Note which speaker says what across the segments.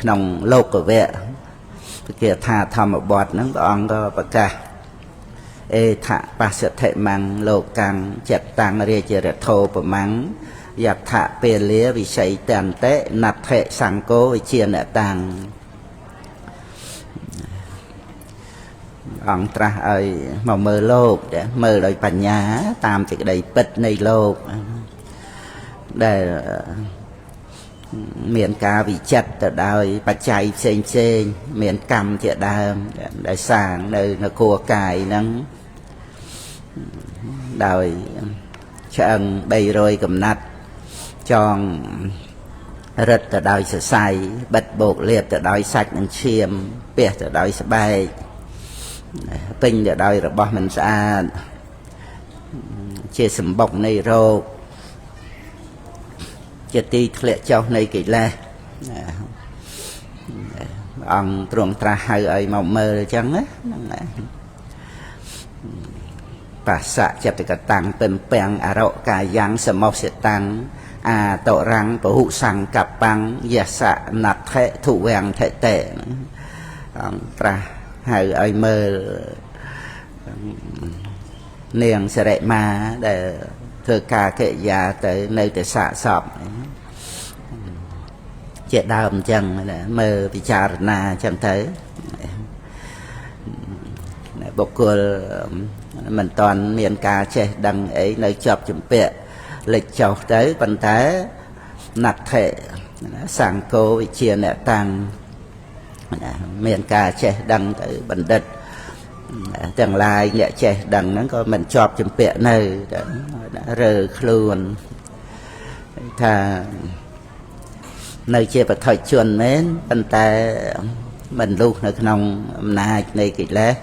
Speaker 1: ក្នុងលោកវៈគេថាធម្មបទហ្នឹងព្រះអង្គក៏ប្រកាសអេថបស្សទ្ធិមੰលោកកាំងចិត្តតាំងរាជរដ្ឋោប្រមੰយថពេលលាវិស័យតន្តិណដ្ឋិសង្កោវិជានតាំងអង្គត្រាស់ឲ្យមកមើលលោកមើលដោយបញ្ញាតាមសេចក្តីពិតនៃលោកដែលមានការវិចិត្រទៅដោយបច្ច័យផ្សេងផ្សេងមានកម្មជាដើមដែលសាងនៅនគរកាយហ្នឹងដោយឆ្អឹង300កំណាត់ចងរឹតទៅដោយសរសៃបិទបោកលាបទៅដោយសាច់និងឈាមពះទៅដោយស្បែកពេញទៅដោយរបស់មិនស្អាតជាសម្បុកនៃរោគជាទីធ្លាក់ចុះនៃកិលេសអង្គទ្រង់ត្រាស់ហៅឲ្យមកមើលអញ្ចឹងណាបស្សៈចិត្តកតាំងពឹមពាំងអរកកាយ៉ាងសមោសិតាំងអាតរាំងពហុសង្កបੰយសៈណដ្ឋិធុវាំងថិតេអង្គត្រាស់ហៅឲ្យមើលនាងសិរិមាដែលធ្វើការកិរិយាទៅនៅតែសាកសពជាដើមអញ្ចឹងមើលពិចារណាអញ្ចឹងទៅបុគ្គលមិនតាន់មានការចេះដឹងអីនៅជាប់ជំពាក់លេចចុះទៅប៉ុន្តែណដ្ឋិសង្កោវិជាអ្នកតាំងមានការចេះដឹងទៅបណ្ឌិតទាំងឡាយអ្នកចេះដឹងហ្នឹងក៏មិនជាប់ជំពាក់នៅរើខ្លួនថានៅជាបឋិជនមែនប៉ុន្តែមិនលុះនៅក្នុងអំណាចនៃកិលេស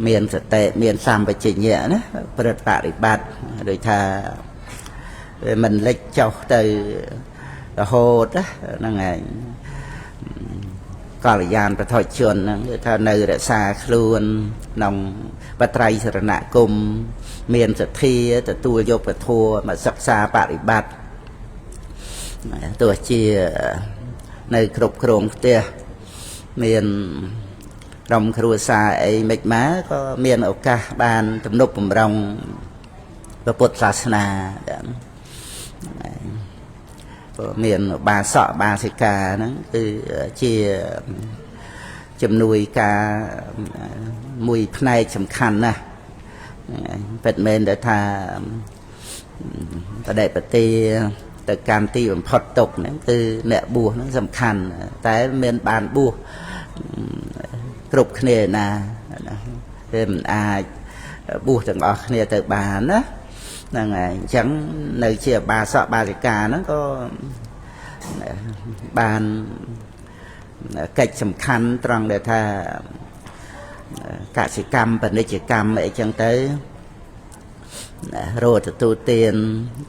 Speaker 1: មានសតិមានសម្បជញ្ញៈណាប្រតិបត្តិដូចថាមិនលិចចុះទៅរហូតហ្នឹងឯងកល្យានបឋិជនហ្នឹងគឺថានៅរក្សាខ្លួនក្នុងបត្រៃសរណគមមានសទ្ធាទទួលយកពធមកសិក្សាបប្រតិបត្តិទោះជានៅគ្រប់គ្រងផ្ទះមានក្រុមគ្រួសារអីមិនមកក៏មានឱកាសបានទំនុកបំរុងព្រះពុទ្ធសាសនាក៏មានបាសកបាសិកាហ្នឹងគឺជាជំនួយការមួយផ្នែកសំខាន់ណាស់ពិតមែនដែលថាបដិបទាទៅកម្មទីបំផុតទុកហ្នឹងគឺអ្នកបួសហ្នឹងសំខាន់តែមានបានបួសគ្រប់គ្នាណាវាមិនអាចបួសទាំងអស់គ្នាទៅបានណាហ្នឹងហើយអញ្ចឹងនៅជាបាសកបាសិកាហ្នឹងក៏បានកិច្ចសំខាន់ត្រង់ដែលថាកសិកម្មពាណិជ្ជកម្មអីចឹងទៅរកទទួលទាន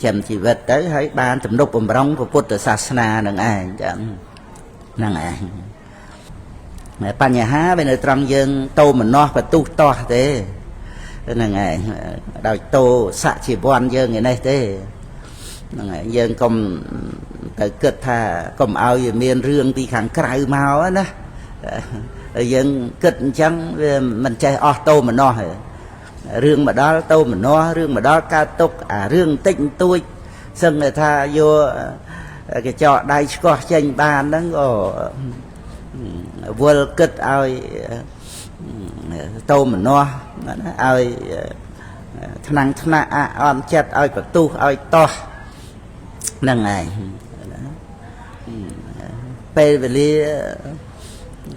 Speaker 1: ចំជីវិតទៅហើយបានទំនុកបំរុងពុទ្ធសាសនានឹងឯងចឹងហ្នឹងឯងបញ្ហាវានៅត្រង់យើងតោមនោះបទុះតោះទេហ្នឹងឯងដោយតោសៈជីវ័នយើងឯនេះទេហ្នឹងឯងយើងកុំទៅគិតថាកុំឲ្យវាមានរឿងពីខាងក្រៅមកណាយើងគិតអញ្ចឹងវាមិនចេះអស់តោមនោះទេរឿងមកដល់តោមនោះរឿងមកដល់កើតទុកអារឿងតិចតួចសឹងថាយកកញ្ចក់ដៃឆ្កោះចេញបានហ្នឹងក៏វល់គិតឲ្យតោមនោះឲ្យថ្នាំងថ្នាក់អន់ចិត្តឲ្យបន្ទុះឲ្យតោះហ្នឹងឯងពេលវេលា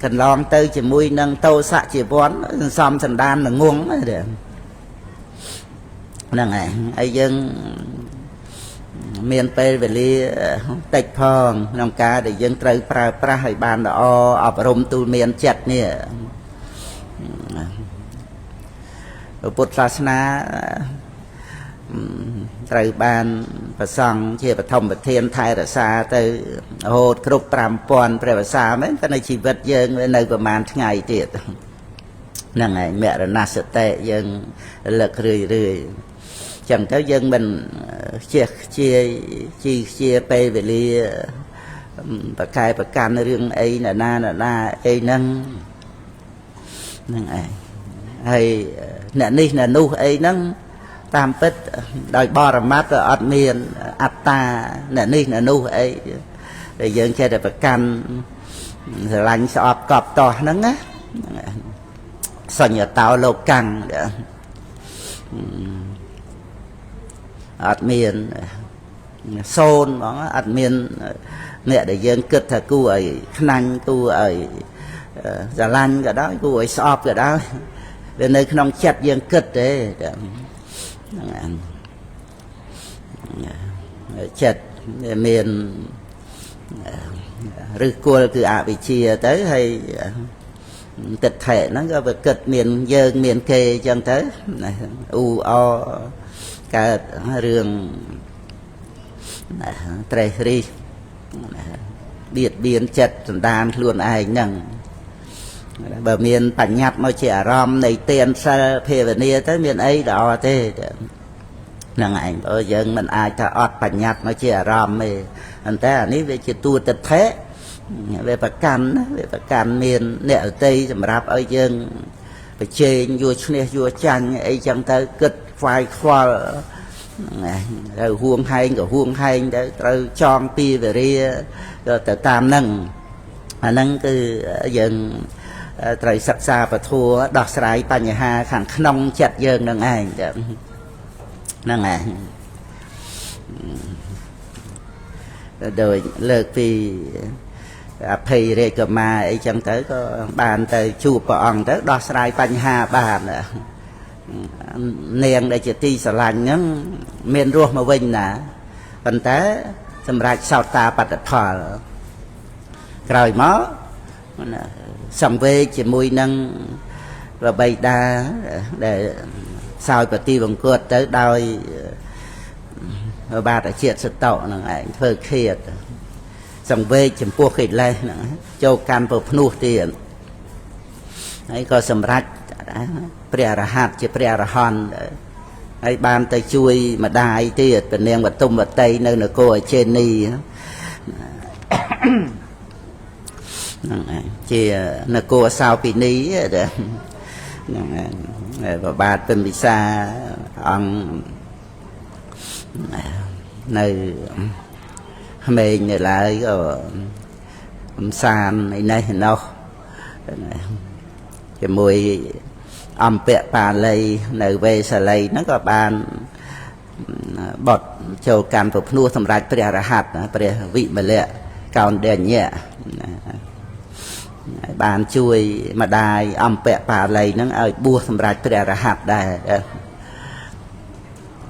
Speaker 1: កន្លងទៅជាមួយនឹងតោសៈជីវ័នសន្សំសន្តានងងហ្នឹងឯងហើយយើងមានពេលវេលាតិចផងក្នុងការដែលយើងត្រូវប្រើប្រាស់ឲ្យបានល្អអប់រំទូលមានចិត្តនេះពុទ្ធសាសនាត្រូវបានប្រសង់ជាបឋមប្រធានថែរក្សាទៅរហូតគ្រប់5000ព្រះវស្សាមែនតែនៅជីវិតយើងនៅប្រហែលថ្ងៃទៀតហ្នឹងហើយមរណសតិយើងលឹករឿយចឹងទៅយើងមិនជាពេលវេលា ប្រកែប្រកាន់រឿងអីណាអីហ្នឹងឯងហើយអ្នកនេះអ្នកនោះអីហ្នឹងតាមពិតដោយបរមត្ថក៏អត់មានអត្តាអ្នកនេះអ្នកនោះអីដែលយើងចេះតែប្រកាន់ស្រឡាញ់ស្អប់កប់តោះហ្នឹងណាសញ្ញតោលោកកាំងអត់មានសូនហ្មងអត់មានអ្នកដែលយើងគិតថាគួរឲ្យខ្នាញ់គួរឲ្យស្រឡាញ់ក៏ដោយគួរឲ្យស្អប់ក៏ដោយវានៅក្នុងចិត្តយើងគិតទេហ្នឹងចិត្តមានឬគល់គឺអវិជ្ជាទៅហើយទិដ្ឋិហ្នឹងក៏វាគិតមានយើងមានគេអញ្ចឹងទៅអ៊ូអកើតរឿងត្រេះរិះបៀតបៀនចិត្តសន្តានខ្លួនឯងហ្នឹងបើមានបញ្ញត្តិមកជាអារម្មណ៍នៃទានសិលភាវនាទៅមានអីល្អទេហ្នឹងឯងបើយើងមិនអាចថាអត់បញ្ញត្តិមកជាអារម្មណ៍ទេប៉ុន្តែអានេះវាជាតួទិដ្ឋិវាប្រកាន់វាប្រកាន់មានអ្នកអតីសម្រាប់ឲ្យយើងប្រជែងយួរឈ្នះយួរចាញ់អីចឹងទៅគិតខ្វាយខ្វល់ត្រូវហួងហែងក៏ហួងហែងទៅត្រូវចងពីវេរាក៏ទៅតាមហ្នឹងអាហ្នឹងគឺយើងត្រូវសិក្សាពធដោះស្រាយបញ្ហាខាងក្នុងចិត្តយើងនឹងឯងហ្នឹងឯងដោយលើកពីអភ័យរាជកុមារអីចឹងទៅក៏បានទៅជួបព្រះអង្គទៅដោះស្រាយបញ្ហាបាននាងដែលជាទីស្រឡាញ់ហ្នឹងមានរស់មកវិញណាប៉ុន្តែសម្រាប់សោតាបត្តផលក្រោយមកសង្វេគជាមួយនឹងប្របីតាដែលសោយប្រតិវង្គតទៅដោយបាទជាតិសតោហ្នឹងឯងធ្វើឃាតសង្វេគចំពោះកិលេសហ្នឹងចូលកម្មពភ្នោះទៀតហើយក៏សម្រេចព្រះអរហន្តជាព្រះអរហន្តហើយបានទៅជួយម្ដាយទៀតពនាងវតុមវតីនៅនគរអចេនីហ្នឹងឯងជានគរសោពីនីហ្នឹងឯងបាទពិមពិសាអង្គនៅក្មេងនៅឡើយក៏កំសាន្តឯនេះឯណោះជាមួយអំពៈបាលីនៅវេសាលីហ្នឹងក៏បានបត់ចូលកម្មប្រភ្នោះសម្រាប់ព្រះរហ័តព្រះវិមលៈកោណ្ឌញ្ញៈបានជួយម្ដាយអំពៈបាលីហ្នឹងឲ្យបួសសម្រាប់ព្រះរហ័តដែរ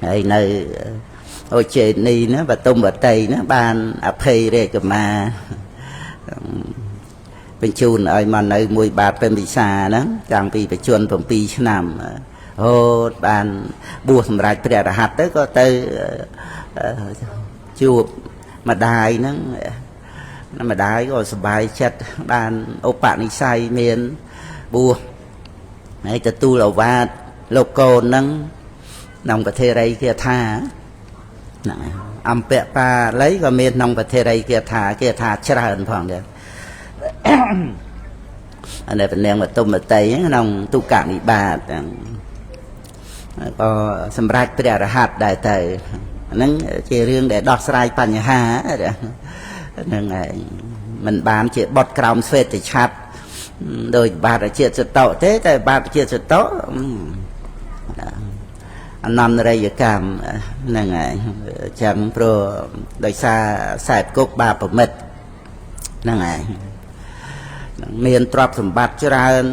Speaker 1: ហើយនៅអូចេនីណាបតុមវតីណាបានអភ័យរាជកុមារបញ្ជូនឲ្យមកនៅមួយបាទពេញវិសាហ្នឹងតាំងពីបច្ចុប្បន្ន7ឆ្នាំហូតបានបួសសម្រាប់ព្រះរហ័តទៅក៏ទៅជួបម្ដាយហ្នឹងម្ដាយក៏សប្បាយចិត្តបានឧបនិស្ស័យមានបួសហើយទទួលឱវាទលោកកូនហ្នឹងក្នុងប្រធារីគាថាហ្នឹងអំពៈបាលីក៏មានក្នុងប្រធារីគាថាច្រើនផងដែរអានេះពនាងវតុមតីក្នុងទុក្កនិបាតក៏សម្រាប់ព្រះអរហន្តដែរទៅហ្នឹងជារឿងដែលដោះស្រាយបញ្ហាហ្នឹងឯងមិនបានជាបត់ក្រោមស្វេតឆ័ត្រដោយបាទជាតិសតោទេតែបាទជាតិសតោអនន្តរិយកម្មហ្នឹងឯងចឹងព្រោះដោយសារខ្សែគុកបាបមិត្តហ្នឹងឯងមានទ្រព្យសម្បត្តិច្រើន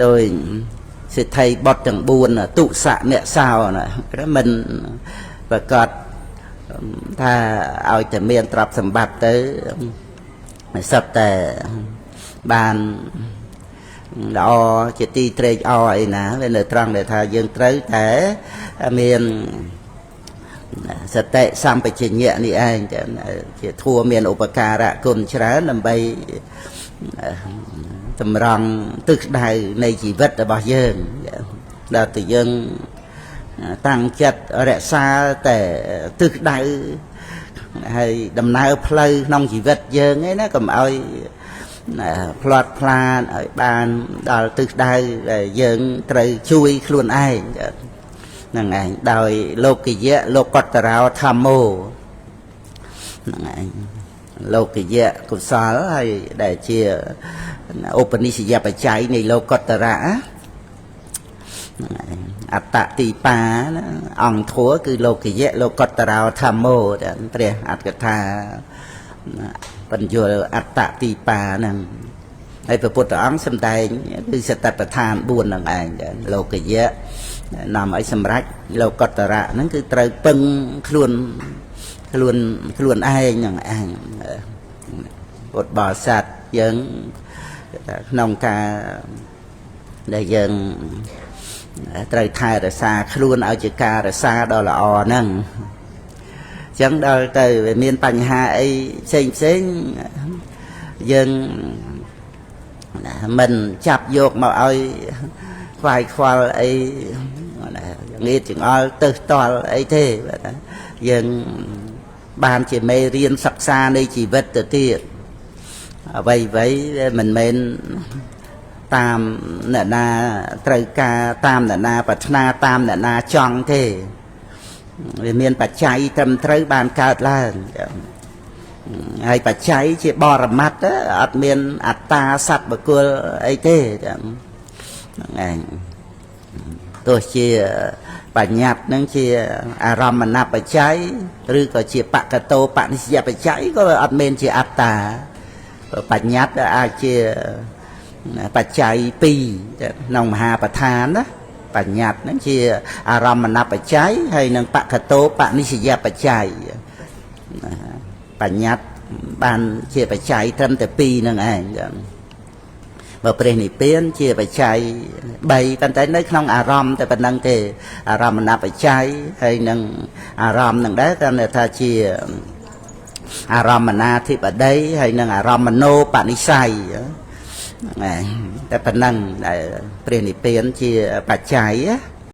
Speaker 1: ដោយសិទ្ធិបុត្រទាំង4ទុសៈអ្នកសោណាមិនប្រកាសថាឲ្យតែមានទ្រព្យសម្បត្តិទៅសឹកតែបានល្អជាទីត្រេកអរអីណាវានៅត្រង់ដែលថាយើងត្រូវតែមានសតិសម្បជញ្ញៈនេះឯងជាធัวមានឧបការៈគុណច្រើនដើម្បីតម្រង់ទិសដៅនៃជីវិតរបស់យើងដល់តែយើងតាំងចិត្តរក្សាតែទិសដៅ hay đầm nào plei nông chỉ vật dương ấy nó cầm oi plot plan ở bàn đào từ đây là dương trời chui luôn ai là ngày đòi lô kỳ dễ lô cọt rào tham mô lô kỳ dễ của sao hay để chia Upanishad phải cháy này lô cọt rã tạ tì pa ông thua cứ lô kỳ dễ lô cọt rào tham mô để cái tha phần vừa tạ tì pa nè hay phải bút ông xem tay cứ sẽ tập than buồn là anh lô kỳ dễ nằm ở sầm rách lô cọt rạ nó cứ trời pưng luôn ai nhằng anh bột bò sạt dân nông ca để dân trời thay rồi xa luôn ở chữ ca rồi xa đó là o nâng chẳng đâu từ miền Tây Hà ấy xinh dân mình chập dột mà ơi vài khoa ấy nghe chừng ơi từ to ấy thế dân ban chỉ mê riêng sắc xa đây chỉ vật từ thiệt vậy mình tam nè na trời ca tam nè na bạch na tam nè na chọn thế vì miền bạch cháy trầm trời ban cao là hay bạch cháy chỉ bò rầm mắt á ở miền ta sạch bậc cô ấy thế tôi chia bà nhạt nó chia aram mà nạp bà cháy rồi có chia bạc cà tô bạn chia bà cháy có ở bên chia ta bà nhạt ai chia bà cháy pi nòng hà bà than đó bà nhạt nó chia aram mà nạp bà cháy hay nâng bạc cà tô bạn chia bà cháy bà nhạt ban chia bà cháy trâm từ pi nâng ảnh mà bây giờ biến chia phải chạy bay bên tới nơi không aram tại bên năng thì aram nạp phải chạy hay năng aram năng đấy ta là ta chia aram na thì ở đây hay năng aram no bạn đi sai tại bên năng bây giờ biến chia phải chạy